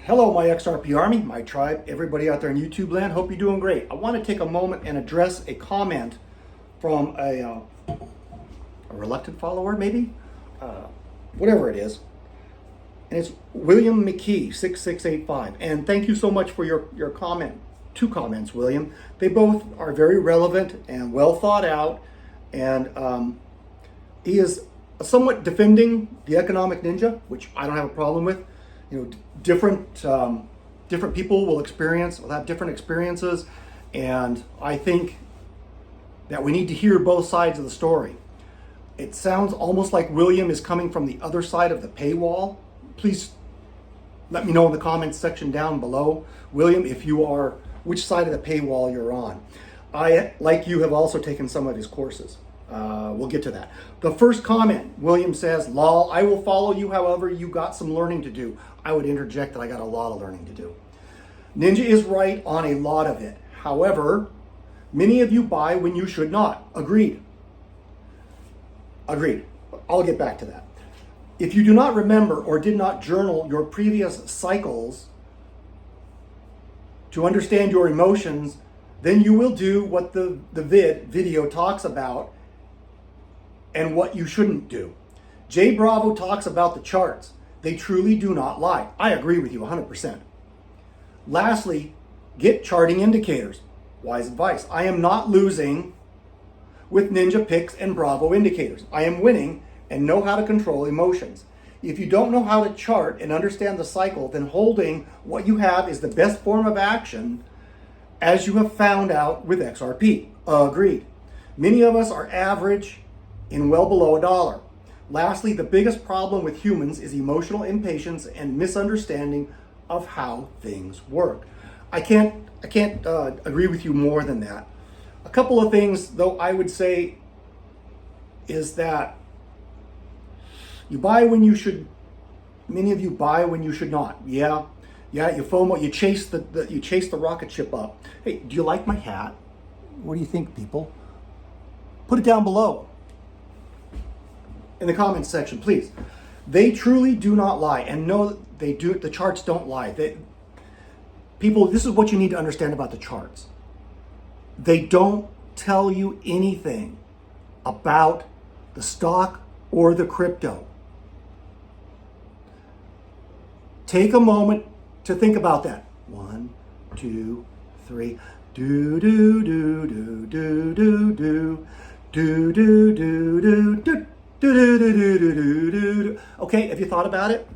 Hello, my XRP Army, my tribe, everybody out there in YouTube land. Hope you're doing great. I want to take a moment and address a comment from a reluctant follower, maybe? Whatever it is. And it's William McKee, 6685. And thank you so much for your comment. 2 comments, William. They both are very relevant and well thought out. And he is somewhat defending the economic ninja, which I don't have a problem with. You know, different people will have different experiences, and I think that we need to hear both sides of the story. It sounds almost like William is coming from the other side of the paywall. Please let me know in the comments section down below, William, which side of the paywall you're on. I, like you, have also taken some of his courses. We'll get to that. The first comment, William says, lol, I will follow you, however, you got some learning to do. I would interject that I got a lot of learning to do. Ninja is right on a lot of it. However, many of you buy when you should not. Agreed. I'll get back to that. If you do not remember or did not journal your previous cycles to understand your emotions, then you will do what the video talks about and what you shouldn't do. Jay Bravo talks about the charts. They truly do not lie. I agree with you 100%. Lastly, get charting indicators. Wise advice. I am not losing with Ninja Picks and Bravo indicators. I am winning and know how to control emotions. If you don't know how to chart and understand the cycle, then holding what you have is the best form of action, as you have found out with XRP. Agreed. Many of us are average in well below $1. Lastly, the biggest problem with humans is emotional impatience and misunderstanding of how things work. I can't agree with you more than that. A couple of things, though, I would say is that you buy when you should. Many of you buy when you should not. Yeah, you FOMO. You chase the rocket ship up. Hey, do you like my hat? What do you think, people? Put it down below in the comments section, please. They truly do not lie, and no, they do. The charts don't lie. People, this is what you need to understand about the charts. They don't tell you anything about the stock or the crypto. Take a moment to think about that. 1, 2, 3. Do do do do do do do do do do do do. Okay, have you thought about it?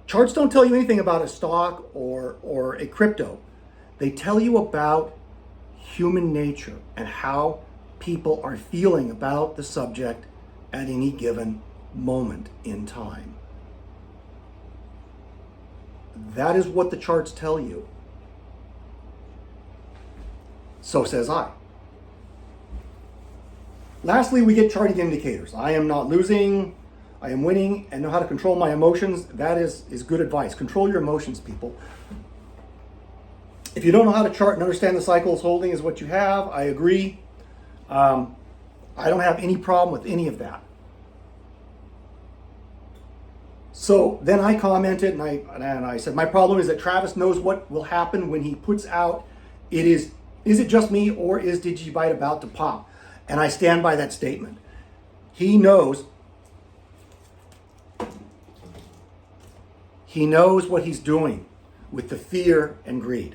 Charts don't tell you anything about a stock or a crypto. They tell you about human nature and how people are feeling about the subject at any given moment in time. That is what the charts tell you. So says I. Lastly, we get charting indicators. I am not losing, I am winning, and know how to control my emotions. That is good advice. Control your emotions, people. If you don't know how to chart and understand the cycles, holding is what you have. I agree. I don't have any problem with any of that. So then I commented and I said, my problem is that Travis knows what will happen when he puts out, is it just me or is Digibyte about to pop? And I stand by that statement. He knows what he's doing with the fear and greed.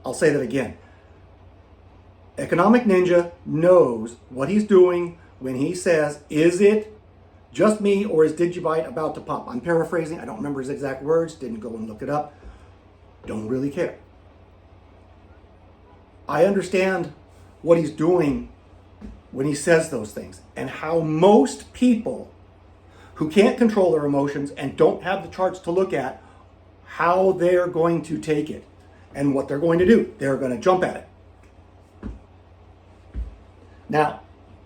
I'll say that again. Economic Ninja knows what he's doing when he says, is it just me or is Digibyte about to pop? I'm paraphrasing. I don't remember his exact words. Didn't go and look it up. Don't really care. I understand what he's doing when he says those things and how most people who can't control their emotions and don't have the charts to look at, how they're going to take it and what they're going to do. They're going to jump at it. Now,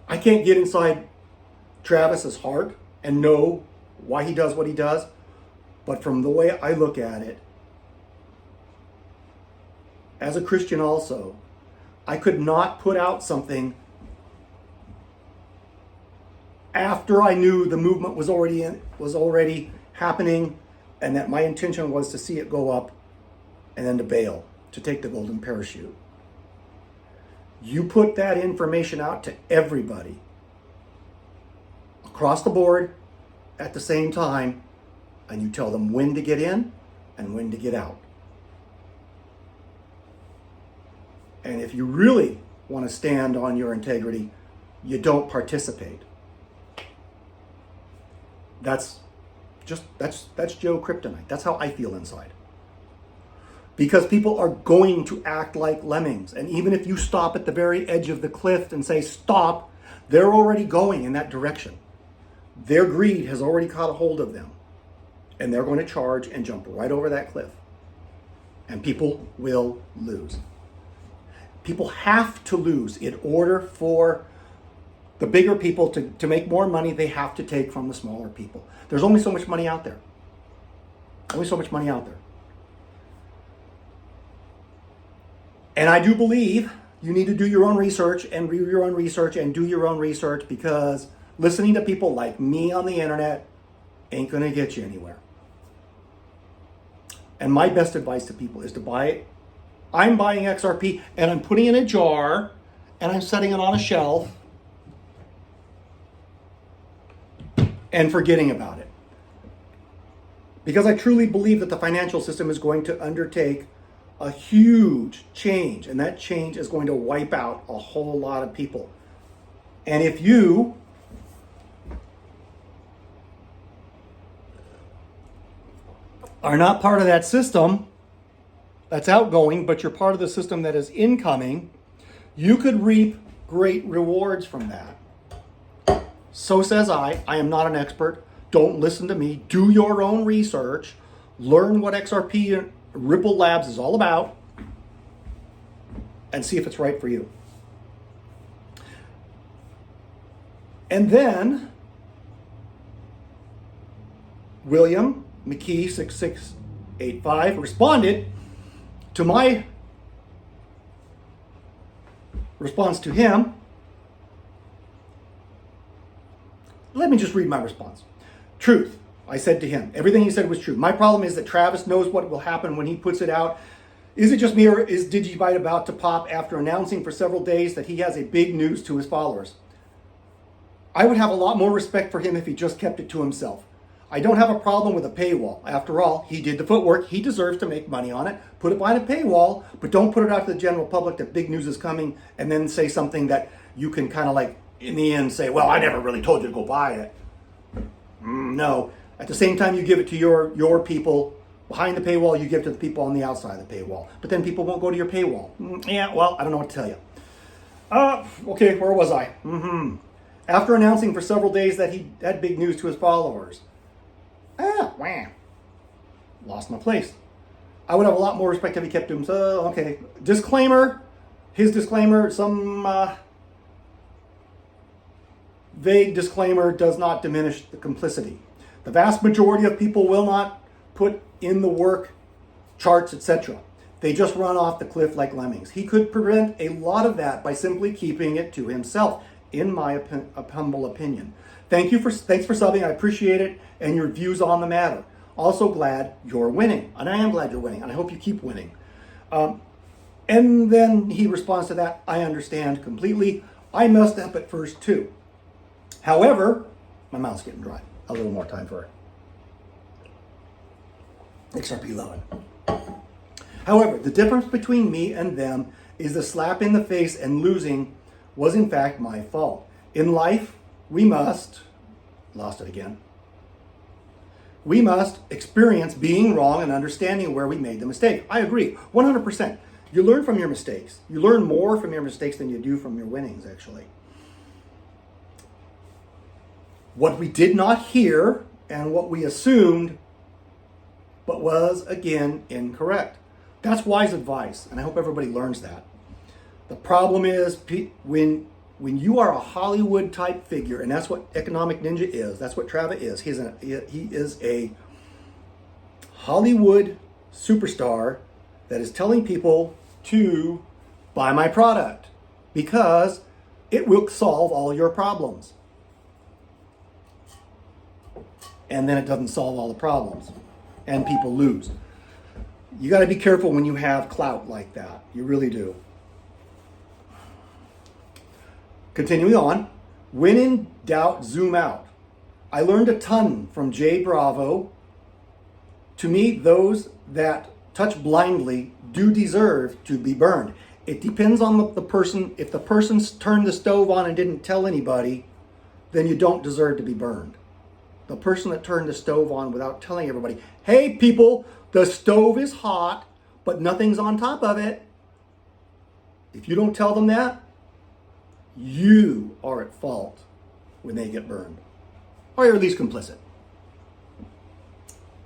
I can't get inside Travis's heart and know why he does what he does, but from the way I look at it, as a Christian also, I could not put out something after I knew the movement was already happening and that my intention was to see it go up and then to bail, to take the golden parachute. You put that information out to everybody across the board at the same time, and you tell them when to get in and when to get out. And if you really want to stand on your integrity, you don't participate. That's Joe Kryptonite. That's how I feel inside. Because people are going to act like lemmings. And even if you stop at the very edge of the cliff and say stop, they're already going in that direction. Their greed has already caught a hold of them. And they're going to charge and jump right over that cliff. And people will lose. People have to lose in order for the bigger people to make more money. They have to take from the smaller people. There's only so much money out there. Only so much money out there. And I do believe you need to do your own research and do your own research and do your own research, because listening to people like me on the internet ain't going to get you anywhere. And my best advice to people is to buy it. I'm buying XRP and I'm putting it in a jar and I'm setting it on a shelf and forgetting about it. Because I truly believe that the financial system is going to undertake a huge change, and that change is going to wipe out a whole lot of people. And if you are not part of that system that's outgoing, but you're part of the system that is incoming, you could reap great rewards from that. So says I am not an expert. Don't listen to me. Do your own research. Learn what XRP and Ripple Labs is all about, and see if it's right for you. And then William McKee 6685 responded to my response to him. Let me just read my response. Truth. I said to him, everything he said was true. My problem is that Travis knows what will happen when he puts it out. Is it just me, or is DigiByte about to pop after announcing for several days that he has a big news to his followers? I would have a lot more respect for him if he just kept it to himself. I don't have a problem with a paywall. After all, he did the footwork. He deserves to make money on it. Put it behind a paywall, but don't put it out to the general public that big news is coming and then say something that you can kind of like in the end say, well, I never really told you to go buy it. No. At the same time, you give it to your people behind the paywall, you give it to the people on the outside of the paywall. But then people won't go to your paywall. Yeah, well, I don't know what to tell you. Okay, where was I? After announcing for several days that he had big news to his followers. Lost my place. I would have a lot more respect if he kept to himself. Okay, disclaimer. His disclaimer, some vague disclaimer does not diminish the complicity. The vast majority of people will not put in the work, charts, etc. They just run off the cliff like lemmings. He could prevent a lot of that by simply keeping it to himself, in my humble opinion. Thanks for subbing. I appreciate it and your views on the matter. Also glad you're winning, and I am glad you're winning, and I hope you keep winning. And then he responds to that. I understand completely. I messed up at first too. However, my mouth's getting dry. A little more time for XRP loan. However, the difference between me and them is the slap in the face, and losing was in fact my fault. In life, we must experience being wrong and understanding where we made the mistake. I agree, 100%. You learn from your mistakes. You learn more from your mistakes than you do from your winnings, actually. What we did not hear and what we assumed, but was again incorrect. That's wise advice, and I hope everybody learns that. The problem is when you are a Hollywood type figure, and that's what Economic Ninja is, that's what Travis is. He is a Hollywood superstar that is telling people to buy my product because it will solve all your problems. And then it doesn't solve all the problems. and people lose. You got to be careful when you have clout like that. You really do. Continuing on, when in doubt, zoom out. I learned a ton from Jay Bravo. To me, those that touch blindly do deserve to be burned. It depends on the person. If the person's turned the stove on and didn't tell anybody, then you don't deserve to be burned. The person that turned the stove on without telling everybody, hey people, the stove is hot, but nothing's on top of it. If you don't tell them that, you are at fault when they get burned. Or you're at least complicit.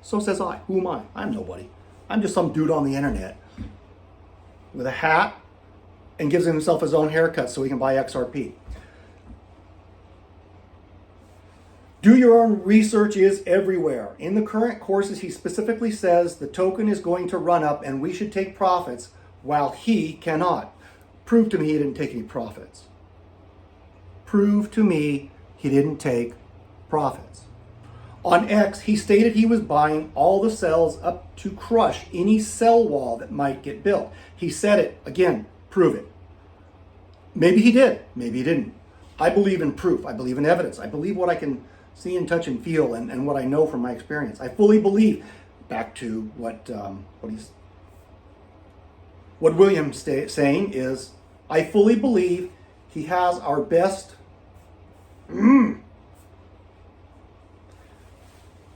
So says I. Who am I? I'm nobody. I'm just some dude on the internet with a hat and gives himself his own haircut so he can buy XRP. Do your own research is everywhere. In the current courses, he specifically says the token is going to run up and we should take profits while he cannot. Prove to me he didn't take any profits. Prove to me he didn't take profits. On X, he stated he was buying all the cells up to crush any cell wall that might get built. He said it. Again, prove it. Maybe he did. Maybe he didn't. I believe in proof. I believe in evidence. I believe what I can see and touch and feel and what I know from my experience. I fully believe, back to what William's saying is, I fully believe he has our best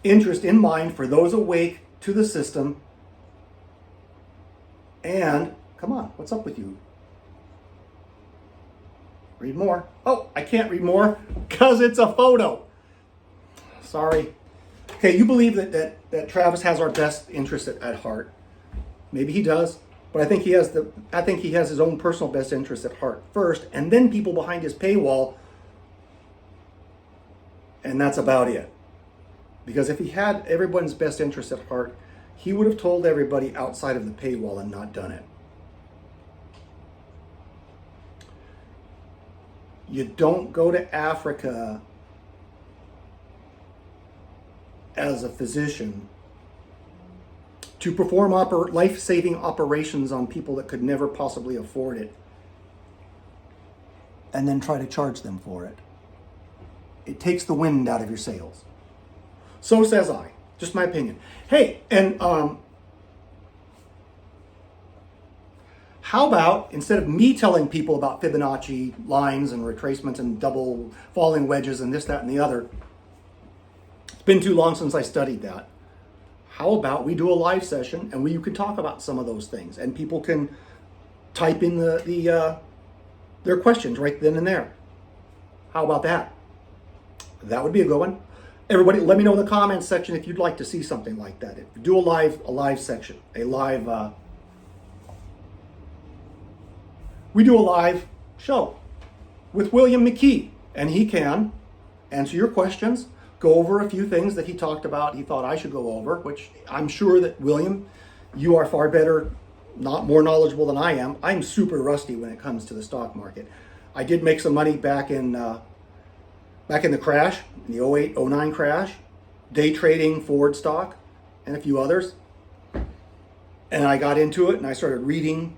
interest in mind for those awake to the system. And, come on, what's up with you? Read more. Oh, I can't read more because it's a photo. Sorry. Okay, you believe that Travis has our best interest at heart. Maybe he does, but I think he has his own personal best interest at heart first, and then people behind his paywall, and that's about it. Because if he had everyone's best interest at heart, he would have told everybody outside of the paywall and not done it. You don't go to Africa as a physician to perform life-saving operations on people that could never possibly afford it and then try to charge them for it. It takes the wind out of your sails. So says I. Just my opinion. Hey, and how about, instead of me telling people about Fibonacci lines and retracements and double falling wedges and this, that, and the other, it's been too long since I studied that. How about we do a live session and you can talk about some of those things and people can type in their questions right then and there. How about that? That would be a good one. Everybody, let me know in the comments section if you'd like to see something like that. Do a live section, we do a live show with William McKee, and he can answer your questions, go over a few things that he talked about, he thought I should go over, which I'm sure that, William, you are far better, not more knowledgeable than I am. I'm super rusty when it comes to the stock market. I did make some money back in the crash, in the 08, 09 crash, day trading Ford stock and a few others. And I got into it and I started reading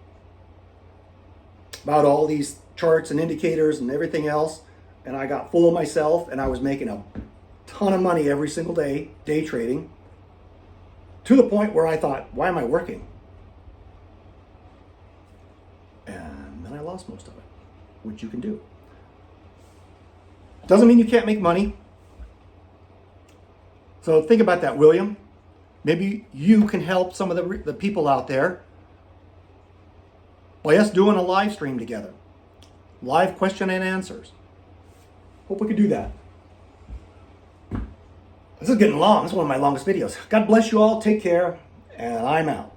about all these charts and indicators and everything else. And I got full of myself and I was making a ton of money every single day, day trading, to the point where I thought, why am I working? And then I lost most of it, which you can do. Doesn't mean you can't make money. So think about that, William. Maybe you can help some of the people out there by us doing a live stream together. Live question and answers. Hope we could do that. This is getting long. This is one of my longest videos. God bless you all. Take care. And I'm out.